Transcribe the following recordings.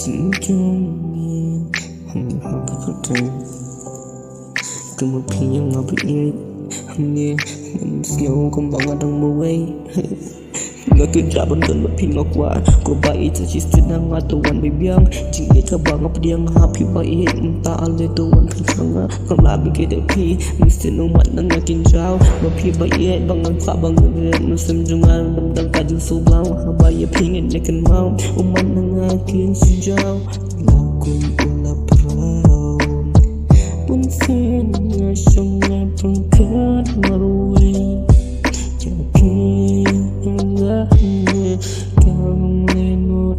chính trong nghe hằng cái phút trời cứ một khi em ngọc bị nghe em siêu không bằng ở trong mưa ấy nggak kira bentuk lebih ngakwa ko baik itu senang atau wan biang jingga cabang apa dia ngapi baik entah ale tu wan kencang kalau lebih kita pi mesti numat nang yakin jauh bapi baik bangang pak bangang musim jungan bentang kaju subang habaya pingin nekan mau uman nang yakin sejauh lakum ulah perahu pun sen ngasong ngapangkat marui Kamu leno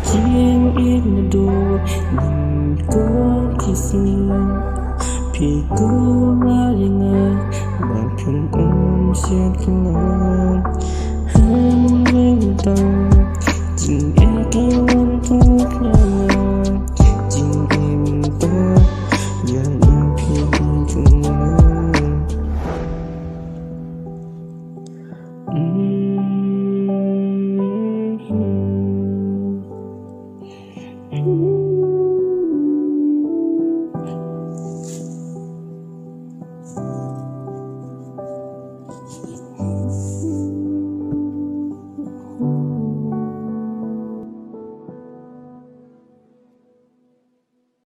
Jiang ina do Ningko kismin Piku malinga Bapyung siap kelam Hang lentang